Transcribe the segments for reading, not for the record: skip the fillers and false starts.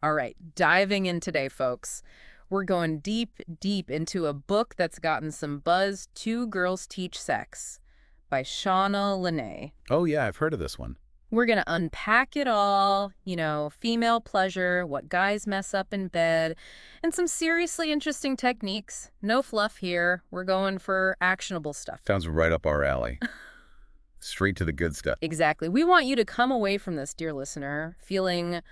All right, diving in today, folks. We're going deep, deep into a book that's gotten some buzz, Two Girls Teach Sex by Shauna Lene. Oh, yeah, I've heard of this one. We're going to unpack it all, female pleasure, what guys mess up in bed, and some seriously interesting techniques. No fluff here. We're going for actionable stuff. Sounds right up our alley. Straight to the good stuff. Exactly. We want you to come away from this, dear listener, feeling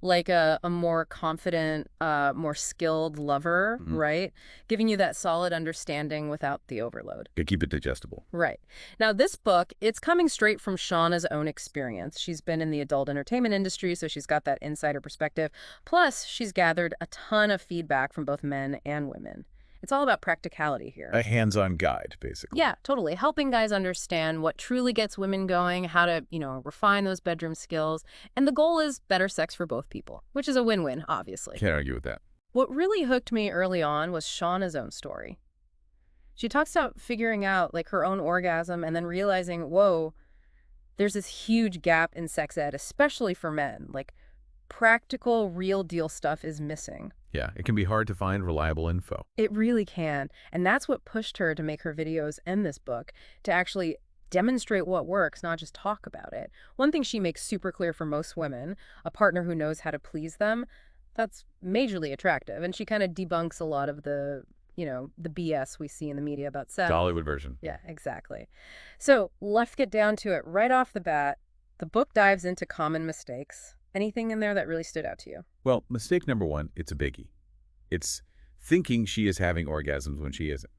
like a more confident, more skilled lover, Mhm. right? Giving you that solid understanding without the overload. Gotta keep it digestible. Right. Now, this book, it's coming straight from Shauna's own experience. She's been in the adult entertainment industry, so she's got that insider perspective. Plus, she's gathered a ton of feedback from both men and women. It's all about practicality here. A hands-on guide, basically. Yeah, totally. Helping guys understand what truly gets women going, how to, refine those bedroom skills. And the goal is better sex for both people, which is a win-win, obviously. Can't argue with that. What really hooked me early on was Shauna's own story. She talks about figuring out, like, her own orgasm and then realizing, whoa, there's this huge gap in sex ed, especially for men. Like, practical, real-deal stuff is missing. Yeah, it can be hard to find reliable info. It really can. And that's what pushed her to make her videos and this book, to actually demonstrate what works, not just talk about it. One thing she makes super clear for most women, a partner who knows how to please them, that's majorly attractive. And she kind of debunks a lot of the BS we see in the media about sex. The Hollywood version. Yeah, exactly. So let's get down to it right off the bat. The book dives into common mistakes. Anything in there that really stood out to you? Well, mistake number one, it's a biggie. It's thinking she is having orgasms when she isn't.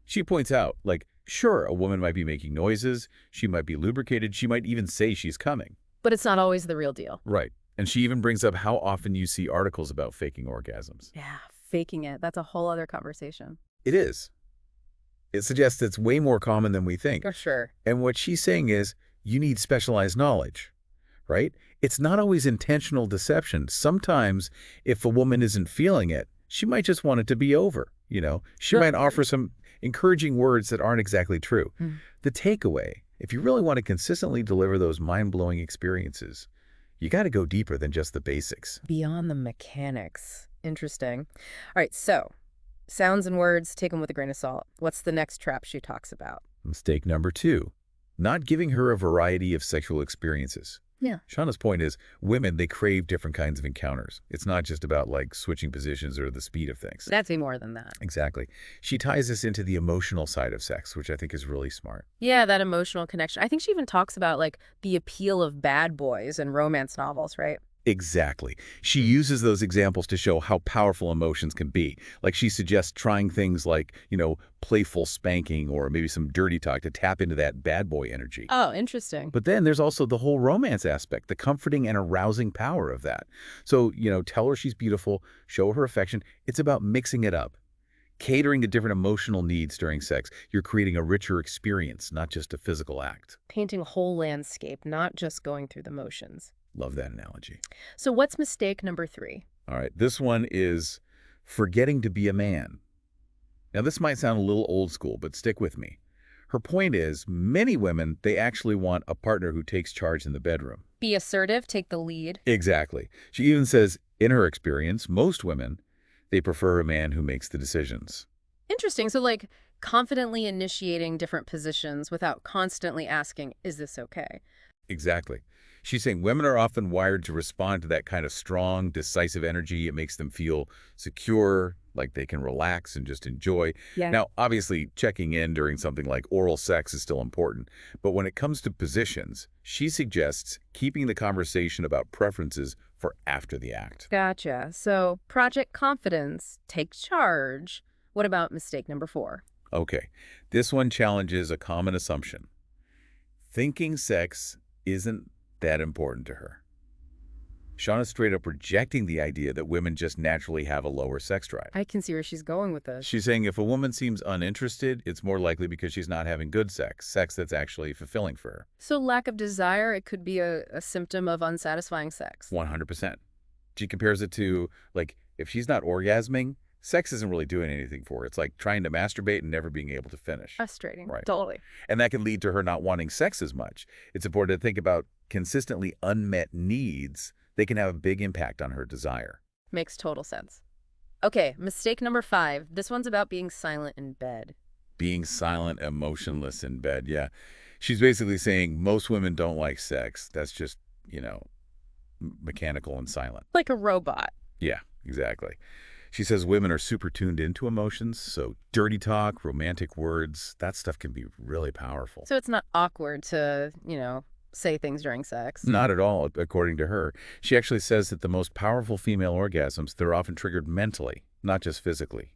She points out, like, sure, a woman might be making noises, she might be lubricated, she might even say she's coming. But it's not always the real deal. Right. And she even brings up how often you see articles about faking orgasms. Yeah, faking it. That's a whole other conversation. It is. It suggests it's way more common than we think. For sure. And what she's saying is, you need specialized knowledge. Right? It's not always intentional deception. Sometimes, if a woman isn't feeling it, she might just want it to be over. She might offer some encouraging words that aren't exactly true. The takeaway, if you really want to consistently deliver those mind-blowing experiences, you got to go deeper than just the basics. Beyond the mechanics. Interesting. All right, so sounds and words, take them with a grain of salt. What's the next trap she talks about? Mistake number two, not giving her a variety of sexual experiences. Yeah. Shauna's point is, women, they crave different kinds of encounters. It's not just about, like, switching positions or the speed of things. That's way more than that. Exactly. She ties this into the emotional side of sex, which I think is really smart. Yeah, that emotional connection. I think she even talks about, like, the appeal of bad boys in romance novels, right? Exactly. She uses those examples to show how powerful emotions can be. Like, she suggests trying things like, playful spanking or maybe some dirty talk to tap into that bad boy energy. Oh, interesting. But then there's also the whole romance aspect, the comforting and arousing power of that. So, tell her she's beautiful, show her affection. It's about mixing it up, catering to different emotional needs during sex. You're creating a richer experience, not just a physical act. Painting a whole landscape, not just going through the motions. Love that analogy. So what's mistake number 3? All right, this one is forgetting to be a man. Now, this might sound a little old school, but stick with me. Her point is, many women, they actually want a partner who takes charge in the bedroom. Be assertive, take the lead. Exactly. She even says, in her experience, most women, they prefer a man who makes the decisions. Interesting. So, like, confidently initiating different positions without constantly asking, is this okay? Exactly. She's saying women are often wired to respond to that kind of strong, decisive energy. It makes them feel secure, like they can relax and just enjoy. Yeah. Now, obviously, checking in during something like oral sex is still important. But when it comes to positions, she suggests keeping the conversation about preferences for after the act. Gotcha. So, project confidence, take charge. What about mistake number 4? Okay, this one challenges a common assumption. Thinking sex isn't that important to her. Shauna's straight up rejecting the idea that women just naturally have a lower sex drive. I can see where she's going with this. She's saying if a woman seems uninterested, it's more likely because she's not having good sex that's actually fulfilling for her. So lack of desire, it could be a symptom of unsatisfying sex. 100%. She compares it to, like, if she's not orgasming, sex isn't really doing anything for her. It's like trying to masturbate and never being able to finish. Frustrating. Right. Totally. And that can lead to her not wanting sex as much. It's important to think about consistently unmet needs they can have a big impact on her desire. Makes total sense. Okay, mistake number 5. This one's about being silent in bed. Being silent, emotionless in bed, yeah. She's basically saying most women don't like sex. That's just, mechanical and silent. Like a robot. Yeah, exactly. She says women are super tuned into emotions, so dirty talk, romantic words, that stuff can be really powerful. So it's not awkward to, say things during sex. Not at all, according to her. She actually says that the most powerful female orgasms, they're often triggered mentally, not just physically.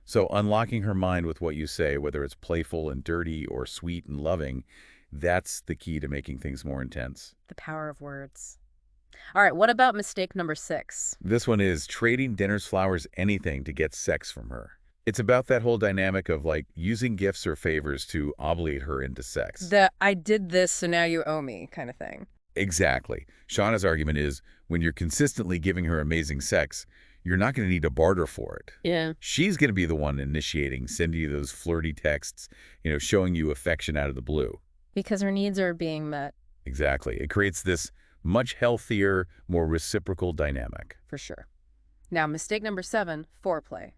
So unlocking her mind with what you say, whether it's playful and dirty or sweet and loving, that's the key to making things more intense. The power of words. All right, what about mistake number 6? This one is trading dinners, flowers, anything to get sex from her. It's about that whole dynamic of like using gifts or favors to obligate her into sex. The I did this, so now you owe me kind of thing. Exactly. Shauna's argument is when you're consistently giving her amazing sex, you're not going to need to barter for it. Yeah. She's going to be the one initiating, sending you those flirty texts, showing you affection out of the blue. Because her needs are being met. Exactly. It creates this much healthier, more reciprocal dynamic. For sure. Now, mistake number 7, foreplay.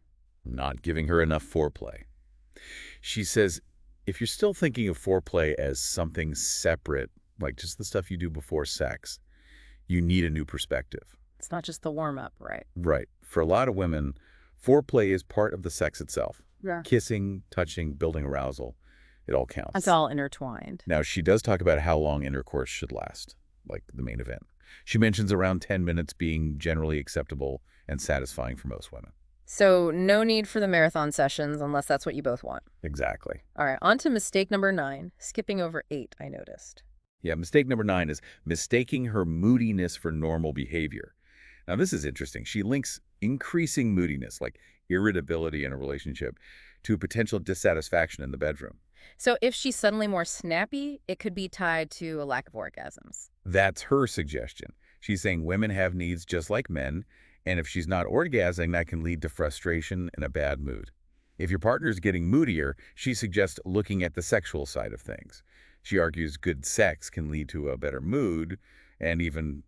Not giving her enough foreplay. She says, if you're still thinking of foreplay as something separate, like just the stuff you do before sex, you need a new perspective. It's not just the warm-up, right? Right. For a lot of women, foreplay is part of the sex itself. Yeah. Kissing, touching, building arousal, it all counts. It's all intertwined. Now, she does talk about how long intercourse should last, like the main event. She mentions around 10 minutes being generally acceptable and satisfying for most women. So no need for the marathon sessions unless that's what you both want. Exactly. All right, on to mistake number 9, skipping over 8, I noticed. Yeah, mistake number 9 is mistaking her moodiness for normal behavior. Now, this is interesting. She links increasing moodiness, like irritability in a relationship, to potential dissatisfaction in the bedroom. So if she's suddenly more snappy, it could be tied to a lack of orgasms. That's her suggestion. She's saying women have needs just like men, and if she's not orgasming, that can lead to frustration and a bad mood. If your partner's getting moodier, she suggests looking at the sexual side of things. She argues good sex can lead to a better mood and even,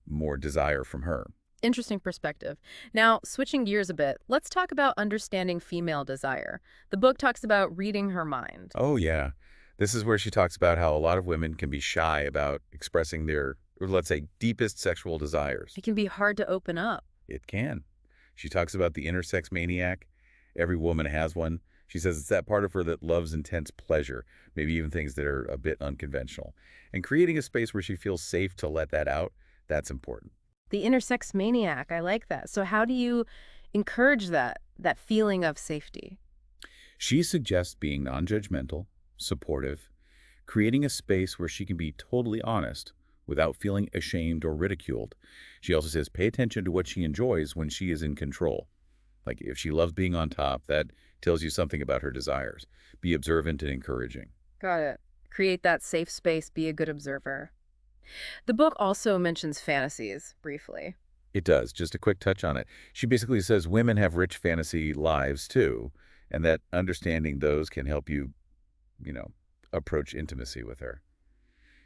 more desire from her. Interesting perspective. Now, switching gears a bit, let's talk about understanding female desire. The book talks about reading her mind. Oh, yeah. This is where she talks about how a lot of women can be shy about expressing their, or let's say, deepest sexual desires. It can be hard to open up. It can. She talks about the intersex maniac. Every woman has one. She says it's that part of her that loves intense pleasure, maybe even things that are a bit unconventional. And creating a space where she feels safe to let that out, that's important. The intersex maniac, I like that. So how do you encourage that feeling of safety? She suggests being non-judgmental, supportive, creating a space where she can be totally honest without feeling ashamed or ridiculed. She also says pay attention to what she enjoys when she is in control. Like if she loves being on top, that tells you something about her desires. Be observant and encouraging. Got it. Create that safe space, be a good observer. The book also mentions fantasies, briefly. It does. Just a quick touch on it. She basically says women have rich fantasy lives too, and that understanding those can help you, approach intimacy with her.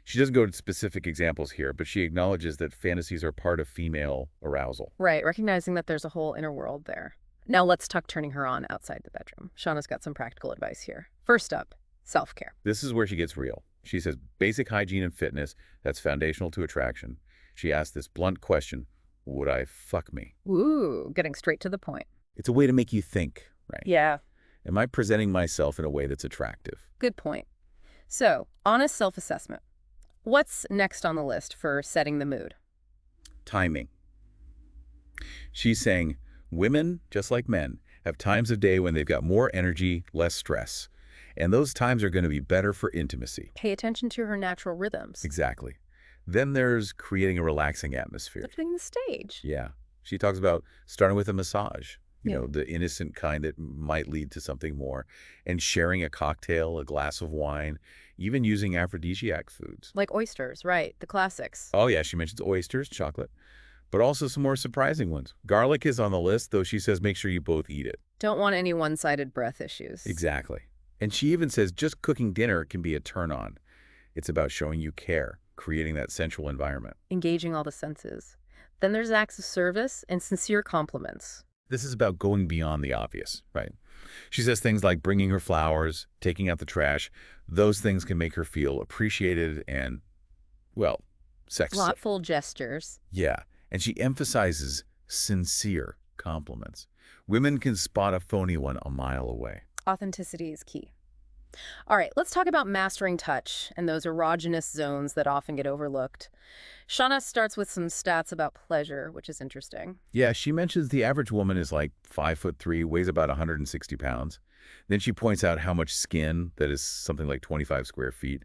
She doesn't go into specific examples here, but she acknowledges that fantasies are part of female arousal. Right, recognizing that there's a whole inner world there. Now let's talk turning her on outside the bedroom. Shauna's got some practical advice here. First up, self-care. This is where she gets real. She says basic hygiene and fitness, that's foundational to attraction. She asks this blunt question, would I fuck me? Ooh, getting straight to the point. It's a way to make you think, right? Yeah. Am I presenting myself in a way that's attractive? Good point. So, honest self-assessment. What's next on the list for setting the mood? Timing. She's saying women, just like men, have times of day when they've got more energy, less stress. And those times are going to be better for intimacy. Pay attention to her natural rhythms. Exactly. Then there's creating a relaxing atmosphere. Setting the stage. Yeah. She talks about starting with a massage, Yeah. the innocent kind that might lead to something more, and sharing a cocktail, a glass of wine, even using aphrodisiac foods. Like oysters, right, the classics. Oh, yeah, she mentions oysters, chocolate, but also some more surprising ones. Garlic is on the list, though she says make sure you both eat it. Don't want any one-sided breath issues. Exactly. And she even says just cooking dinner can be a turn-on. It's about showing you care, creating that sensual environment. Engaging all the senses. Then there's acts of service and sincere compliments. This is about going beyond the obvious, right? She says things like bringing her flowers, taking out the trash. Those things can make her feel appreciated and, well, sexy. Thoughtful gestures. Yeah, and she emphasizes sincere compliments. Women can spot a phony one a mile away. Authenticity is key. All right, let's talk about mastering touch and those erogenous zones that often get overlooked. Shauna starts with some stats about pleasure, which is interesting. Yeah, she mentions the average woman is like 5'3", weighs about 160 pounds. Then she points out how much skin, that is something like 25 square feet.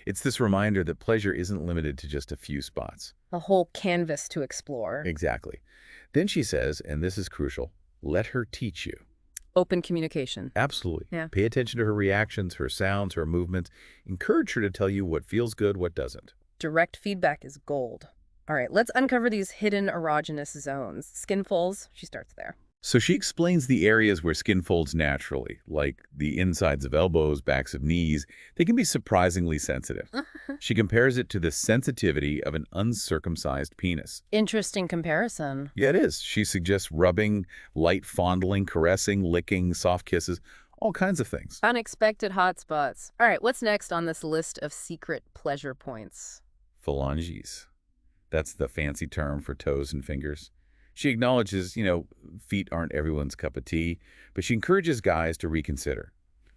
It's this reminder that pleasure isn't limited to just a few spots. A whole canvas to explore. Exactly. Then she says, and this is crucial, let her teach you. Open communication. Absolutely. Yeah. Pay attention to her reactions, her sounds, her movements. Encourage her to tell you what feels good, what doesn't. Direct feedback is gold. All right, let's uncover these hidden erogenous zones. Skin folds, she starts there. So she explains the areas where skin folds naturally, like the insides of elbows, backs of knees. They can be surprisingly sensitive. She compares it to the sensitivity of an uncircumcised penis. Interesting comparison. Yeah, it is. She suggests rubbing, light fondling, caressing, licking, soft kisses, all kinds of things. Unexpected hotspots. All right, what's next on this list of secret pleasure points? Phalanges. That's the fancy term for toes and fingers. She acknowledges, feet aren't everyone's cup of tea, but she encourages guys to reconsider.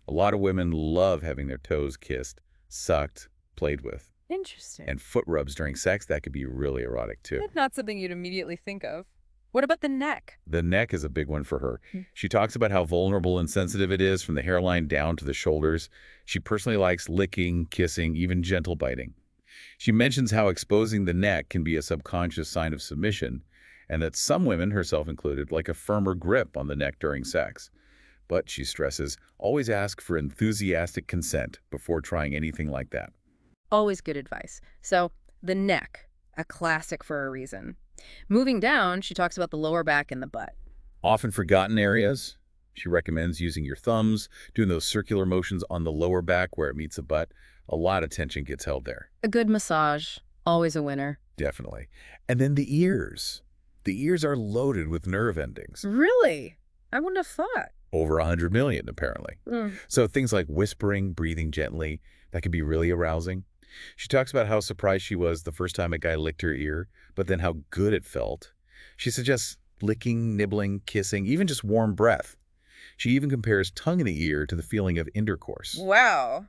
A lot of women love having their toes kissed, sucked, played with. Interesting. And foot rubs during sex, that could be really erotic too. Not something you'd immediately think of. What about the neck? The neck is a big one for her. She talks about how vulnerable and sensitive it is from the hairline down to the shoulders. She personally likes licking, kissing, even gentle biting. She mentions how exposing the neck can be a subconscious sign of submission, and that some women, herself included, like a firmer grip on the neck during sex. But, she stresses, always ask for enthusiastic consent before trying anything like that. Always good advice. So, the neck, a classic for a reason. Moving down, she talks about the lower back and the butt. Often forgotten areas. She recommends using your thumbs, doing those circular motions on the lower back where it meets the butt. A lot of tension gets held there. A good massage, always a winner. Definitely. And then the ears. The ears are loaded with nerve endings. Really? I wouldn't have thought. Over 100 million, apparently. So things like whispering, breathing gently, that can be really arousing. She talks about how surprised she was the first time a guy licked her ear, but then how good it felt. She suggests licking, nibbling, kissing, even just warm breath. She even compares tongue in the ear to the feeling of intercourse. Wow.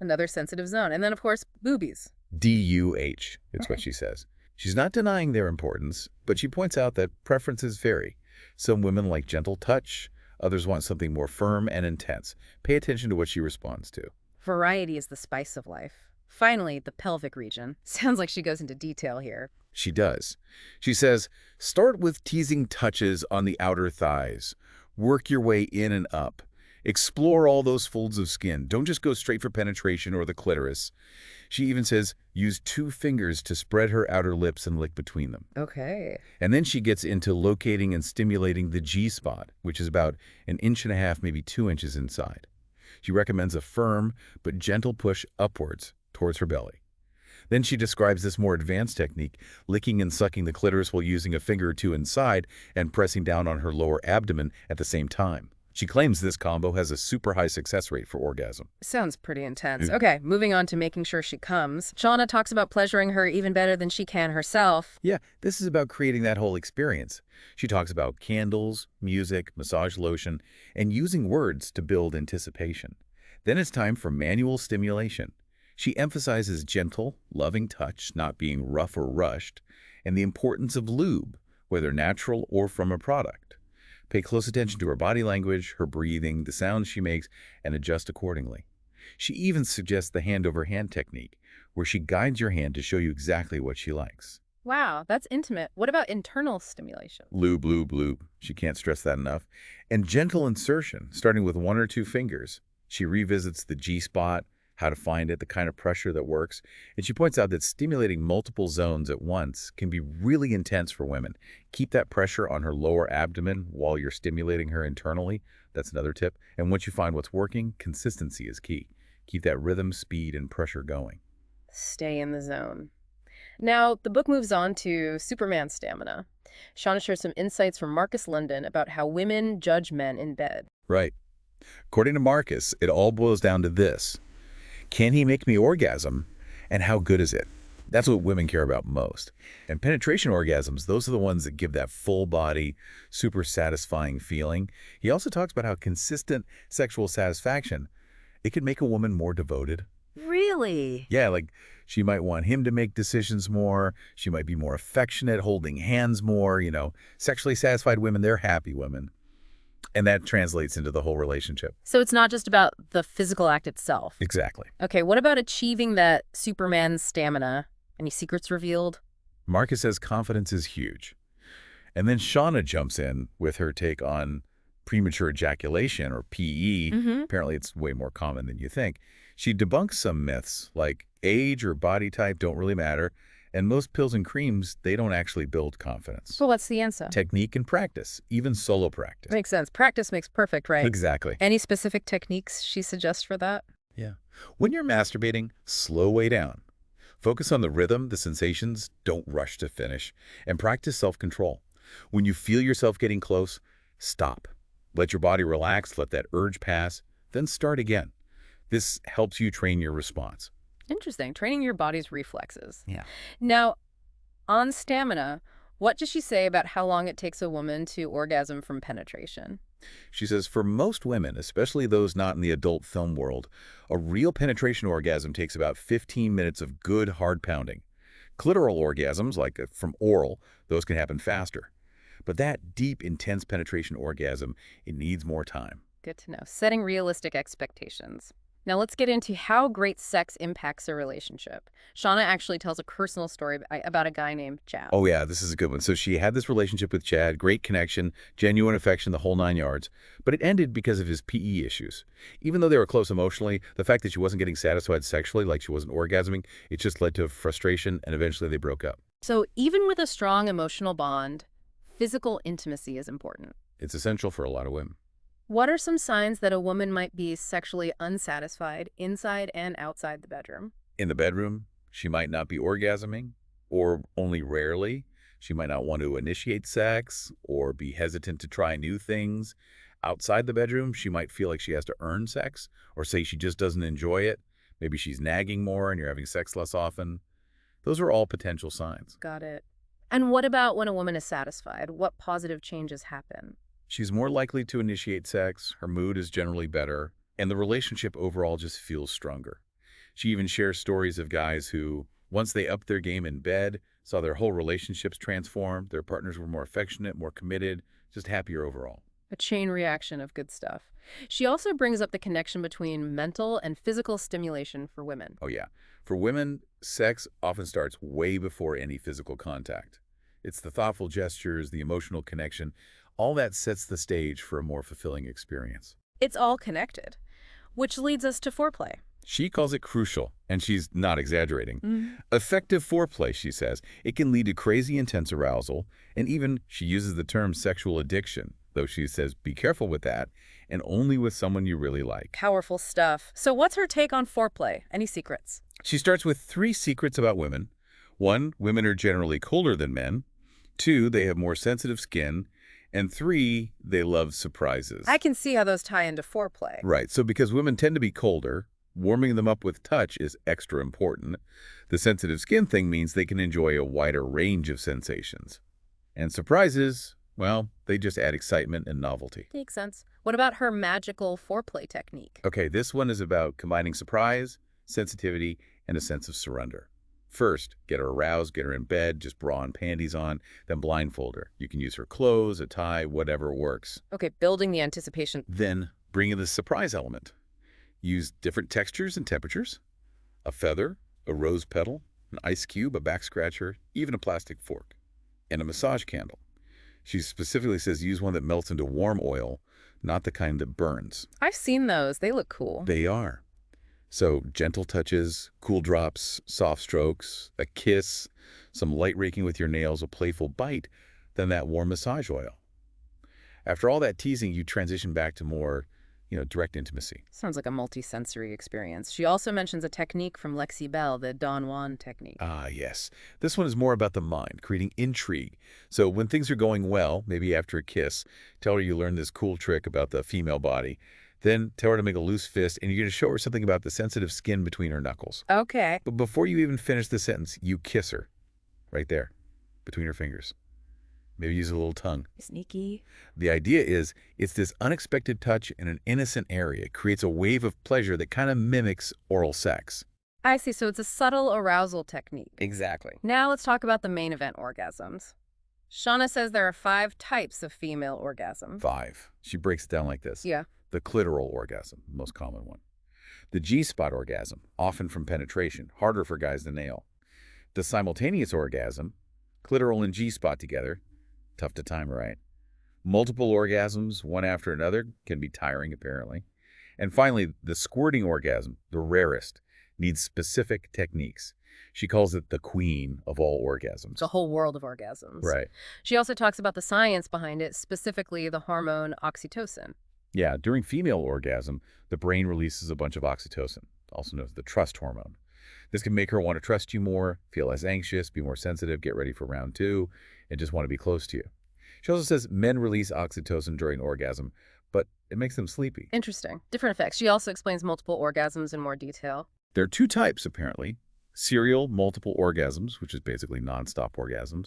Another sensitive zone. And then, of course, boobies. DUH, it's what she says. She's not denying their importance, but she points out that preferences vary. Some women like gentle touch, others want something more firm and intense. Pay attention to what she responds to. Variety is the spice of life. Finally, the pelvic region. Sounds like she goes into detail here. She does. She says, start with teasing touches on the outer thighs. Work your way in and up. Explore all those folds of skin. Don't just go straight for penetration or the clitoris. She even says, use 2 fingers to spread her outer lips and lick between them. Okay. And then she gets into locating and stimulating the G-spot, which is about 1.5 inches, maybe 2 inches inside. She recommends a firm but gentle push upwards towards her belly. Then she describes this more advanced technique, licking and sucking the clitoris while using a finger or 2 inside and pressing down on her lower abdomen at the same time. She claims this combo has a super high success rate for orgasm. Sounds pretty intense. Okay, moving on to making sure she comes. Shauna talks about pleasuring her even better than she can herself. Yeah, this is about creating that whole experience. She talks about candles, music, massage lotion, and using words to build anticipation. Then it's time for manual stimulation. She emphasizes gentle, loving touch, not being rough or rushed, and the importance of lube, whether natural or from a product. Pay close attention to her body language, her breathing, the sounds she makes, and adjust accordingly. She even suggests the hand-over-hand technique, where she guides your hand to show you exactly what she likes. Wow, that's intimate. What about internal stimulation? Lube, lube, lube. She can't stress that enough. And gentle insertion, starting with 1 or 2 fingers. She revisits the G-spot, how to find it, the kind of pressure that works. And she points out that stimulating multiple zones at once can be really intense for women. Keep that pressure on her lower abdomen while you're stimulating her internally. That's another tip. And once you find what's working, consistency is key. Keep that rhythm, speed, and pressure going. Stay in the zone. Now, the book moves on to Superman stamina. Shauna shares some insights from Marcus London about how women judge men in bed. Right. According to Marcus, it all boils down to this. Can he make me orgasm? And how good is it? That's what women care about most. And penetration orgasms, those are the ones that give that full body, super satisfying feeling. He also talks about how consistent sexual satisfaction, it can make a woman more devoted. Really? Yeah, like she might want him to make decisions more. She might be more affectionate, holding hands more. Sexually satisfied women, they're happy women. And that translates into the whole relationship. So it's not just about the physical act itself. Exactly. Okay, what about achieving that Superman stamina? Any secrets revealed? Marcus says confidence is huge. And then Shauna jumps in with her take on premature ejaculation, or PE. Apparently, it's way more common than you think. She debunks some myths, like age or body type don't really matter, and most pills and creams, they don't actually build confidence. So what's the answer? Technique and practice, even solo practice. Makes sense. Practice makes perfect, right? Exactly. Any specific techniques she suggests for that? Yeah. When you're masturbating, slow way down. Focus on the rhythm, the sensations, don't rush to finish, and practice self-control. When you feel yourself getting close, stop. Let your body relax, let that urge pass, then start again. This helps you train your response. Interesting. Training your body's reflexes. Yeah. Now, on stamina, what does she say about how long it takes a woman to orgasm from penetration? She says, for most women, especially those not in the adult film world, a real penetration orgasm takes about 15 minutes of good, hard pounding. Clitoral orgasms, like from oral, those can happen faster. But that deep, intense penetration orgasm, it needs more time. Good to know. Setting realistic expectations. Now let's get into how great sex impacts a relationship. Shauna actually tells a personal story about a guy named Chad. Oh, yeah, this is a good one. So she had this relationship with Chad, great connection, genuine affection, the whole 9 yards. But it ended because of his PE issues. Even though they were close emotionally, the fact that she wasn't getting satisfied sexually, like she wasn't orgasming, it just led to frustration, and eventually they broke up. So even with a strong emotional bond, physical intimacy is important. It's essential for a lot of women. What are some signs that a woman might be sexually unsatisfied inside and outside the bedroom? In the bedroom, she might not be orgasming, or only rarely. She might not want to initiate sex or be hesitant to try new things. Outside the bedroom, she might feel like she has to earn sex or say she just doesn't enjoy it. Maybe she's nagging more and you're having sex less often. Those are all potential signs. Got it. And what about when a woman is satisfied? What positive changes happen? She's more likely to initiate sex, her mood is generally better, and the relationship overall just feels stronger. She even shares stories of guys who, once they upped their game in bed, saw their whole relationships transform, their partners were more affectionate, more committed, just happier overall. A chain reaction of good stuff. She also brings up the connection between mental and physical stimulation for women. Oh yeah. For women, sex often starts way before any physical contact. It's the thoughtful gestures, the emotional connection, all that sets the stage for a more fulfilling experience. It's all connected, which leads us to foreplay. She calls it crucial, and she's not exaggerating. Effective foreplay, she says, it can lead to crazy intense arousal, and even she uses the term sexual addiction, though she says be careful with that, and only with someone you really like. Powerful stuff. So what's her take on foreplay? Any secrets? She starts with 3 secrets about women. 1, women are generally colder than men. 2, they have more sensitive skin. And 3, they love surprises. I can see how those tie into foreplay. Right. So because women tend to be colder, warming them up with touch is extra important. The sensitive skin thing means they can enjoy a wider range of sensations. And surprises, well, they just add excitement and novelty. Makes sense. What about her magical foreplay technique? Okay, this one is about combining surprise, sensitivity, and a sense of surrender. First, get her aroused, get her in bed, just bra and panties on, then blindfold her. You can use her clothes, a tie, whatever works. Okay, building the anticipation. Then bring in the surprise element. Use different textures and temperatures, a feather, a rose petal, an ice cube, a back scratcher, even a plastic fork, and a massage candle. She specifically says use one that melts into warm oil, not the kind that burns. I've seen those. They look cool. They are. So gentle touches, cool drops, soft strokes, a kiss, some light raking with your nails, a playful bite, then that warm massage oil. After all that teasing, you transition back to more, direct intimacy. Sounds like a multi-sensory experience. She also mentions a technique from Lexi Bell, the Don Juan technique. Ah, yes. This one is more about the mind, creating intrigue. So when things are going well, maybe after a kiss, tell her you learned this cool trick about the female body. Then tell her to make a loose fist, and you're going to show her something about the sensitive skin between her knuckles. Okay. But before you even finish the sentence, you kiss her. Right there, between her fingers. Maybe use a little tongue. Sneaky. The idea is, it's this unexpected touch in an innocent area. It creates a wave of pleasure that kind of mimics oral sex. I see, so it's a subtle arousal technique. Exactly. Now let's talk about the main event orgasms. Shauna says there are 5 types of female orgasm. 5. She breaks it down like this. Yeah. The clitoral orgasm, the most common one. The G-spot orgasm, often from penetration, harder for guys to nail. The simultaneous orgasm, clitoral and G-spot together, tough to time, right? Multiple orgasms, one after another, can be tiring, apparently. And finally, the squirting orgasm, the rarest, needs specific techniques. She calls it the queen of all orgasms. It's a whole world of orgasms. Right. She also talks about the science behind it, specifically the hormone oxytocin. Yeah, during female orgasm, the brain releases a bunch of oxytocin, also known as the trust hormone. This can make her want to trust you more, feel less anxious, be more sensitive, get ready for round 2, and just want to be close to you. She also says men release oxytocin during orgasm, but it makes them sleepy. Interesting. Different effects. She also explains multiple orgasms in more detail. There are 2 types, apparently. Serial multiple orgasms, which is basically nonstop orgasms,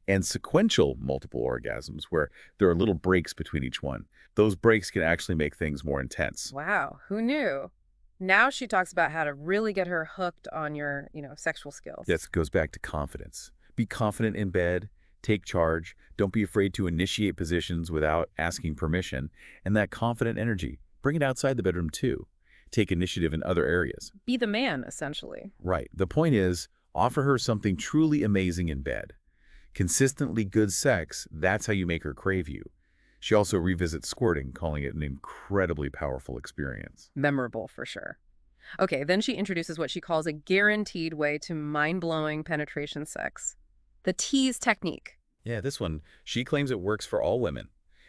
and sequential multiple orgasms, where there are little breaks between each one. Those breaks can actually make things more intense. Wow, who knew? Now she talks about how to really get her hooked on your, sexual skills. This goes back to confidence. Be confident in bed, take charge, don't be afraid to initiate positions without asking permission, and that confident energy, bring it outside the bedroom too. Take initiative in other areas. Be the man, essentially. Right. The point is, offer her something truly amazing in bed. Consistently good sex, that's how you make her crave you. She also revisits squirting, calling it an incredibly powerful experience. Memorable, for sure. Okay, then she introduces what she calls a guaranteed way to mind-blowing penetration sex. The tease technique. Yeah, this one, she claims it works for all women.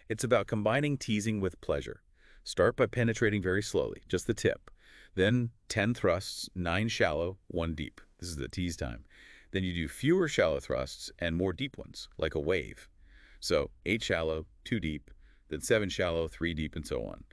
It's about combining teasing with pleasure. Start by penetrating very slowly, just the tip. Then 10 thrusts, 9 shallow, 1 deep. This is the tease time. Then you do fewer shallow thrusts and more deep ones, like a wave. So 8 shallow, 2 deep, then 7 shallow, 3 deep, and so on.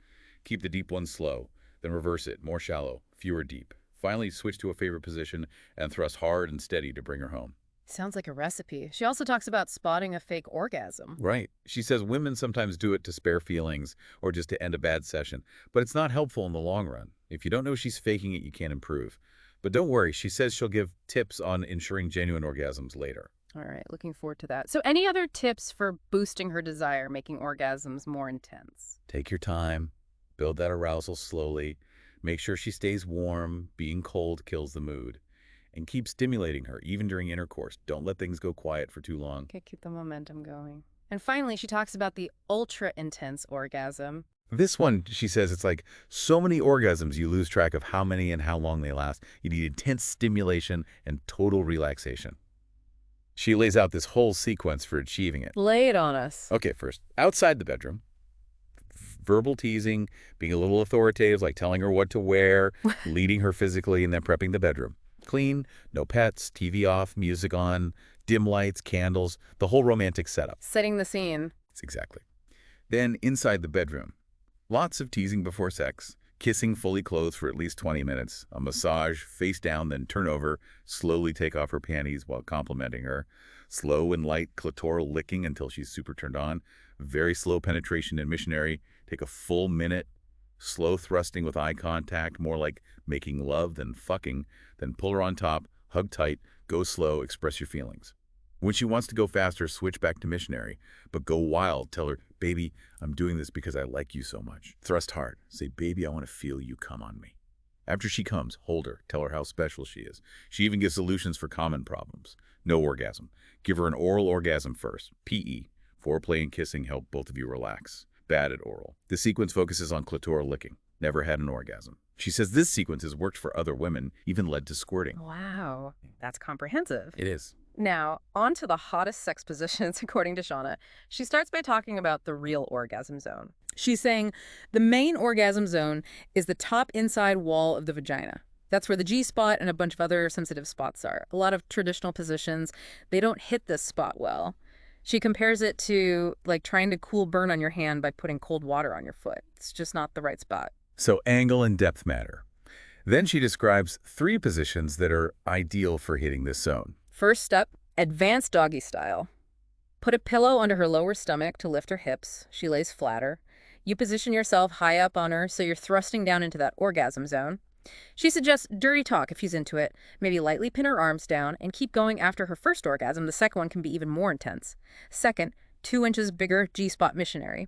Keep the deep ones slow, then reverse it, more shallow, fewer deep. Finally, switch to a favorite position and thrust hard and steady to bring her home. Sounds like a recipe. She also talks about spotting a fake orgasm. Right. She says women sometimes do it to spare feelings or just to end a bad session, but it's not helpful in the long run. If you don't know she's faking it, you can't improve. But don't worry, she says she'll give tips on ensuring genuine orgasms later. All right, looking forward to that. So any other tips for boosting her desire, making orgasms more intense? Take your time. Build that arousal slowly. Make sure she stays warm. Being cold kills the mood. And keep stimulating her, even during intercourse. Don't let things go quiet for too long. Okay, keep the momentum going. And finally, she talks about the ultra-intense orgasm. This one, she says, it's like so many orgasms you lose track of how many and how long they last. You need intense stimulation and total relaxation. She lays out this whole sequence for achieving it. Lay it on us. Okay, first, outside the bedroom, verbal teasing, being a little authoritative, like telling her what to wear, leading her physically, and then prepping the bedroom. Clean, no pets, TV off, music on, dim lights, candles, the whole romantic setup. Setting the scene. Exactly. Then inside the bedroom, lots of teasing before sex, kissing fully clothed for at least 20 minutes, a massage, face down, then turn over, slowly take off her panties while complimenting her, slow and light clitoral licking until she's super turned on, very slow penetration and missionary, take a full minute, slow thrusting with eye contact, more like making love than fucking, then pull her on top, hug tight, go slow, express your feelings. When she wants to go faster, switch back to missionary, but go wild. Tell her, baby, I'm doing this because I like you so much. Thrust hard. Say, baby, I want to feel you come on me. After she comes, hold her. Tell her how special she is. She even gives solutions for common problems. No orgasm. Give her an oral orgasm first. PE. Foreplay and kissing help both of you relax. Bad at oral. The sequence focuses on clitoral licking. Never had an orgasm. She says this sequence has worked for other women, even led to squirting. Wow, that's comprehensive. It is. Now, on to the hottest sex positions, according to Shauna. She starts by talking about the real orgasm zone. She's saying the main orgasm zone is the top inside wall of the vagina. That's where the G spot and a bunch of other sensitive spots are. A lot of traditional positions, they don't hit this spot well. She compares it to like trying to cool burn on your hand by putting cold water on your foot. It's just not the right spot. So angle and depth matter. Then she describes 3 positions that are ideal for hitting this zone. First step, advanced doggy style. Put a pillow under her lower stomach to lift her hips. She lays flatter. You position yourself high up on her so you're thrusting down into that orgasm zone. She suggests dirty talk if she's into it. Maybe lightly pin her arms down and keep going after her first orgasm. The second one can be even more intense. Second, 2 inches bigger G-spot missionary.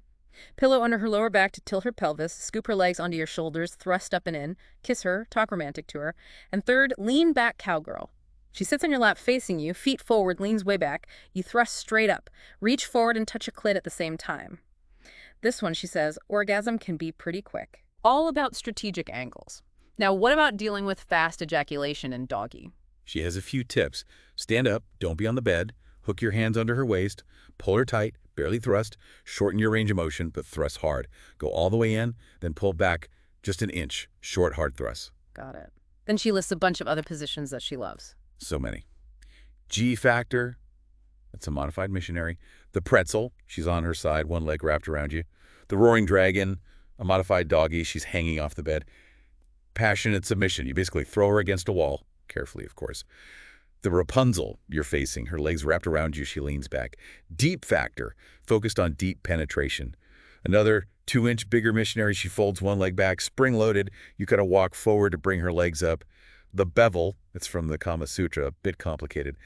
Pillow under her lower back to tilt her pelvis, scoop her legs onto your shoulders, thrust up and in, kiss her, talk romantic to her. And third, lean back cowgirl. She sits on your lap facing you, feet forward, leans way back. You thrust straight up. Reach forward and touch a clit at the same time. This one, she says, orgasm can be pretty quick. All about strategic angles. Now, what about dealing with fast ejaculation in doggy? She has a few tips. Stand up, don't be on the bed, hook your hands under her waist, pull her tight, barely thrust, shorten your range of motion, but thrust hard. Go all the way in, then pull back just an inch, short, hard thrusts. Got it. Then she lists a bunch of other positions that she loves. So many. G factor, that's a modified missionary. The pretzel, she's on her side, one leg wrapped around you. The roaring dragon, a modified doggy, she's hanging off the bed. Passionate submission, you basically throw her against a wall, carefully, of course. The Rapunzel, you're facing, her legs wrapped around you, she leans back. Deep factor, focused on deep penetration. Another 2-inch bigger missionary, she folds one leg back, spring-loaded, you gotta walk forward to bring her legs up. The bevel, it's from the Kama Sutra, a bit complicated.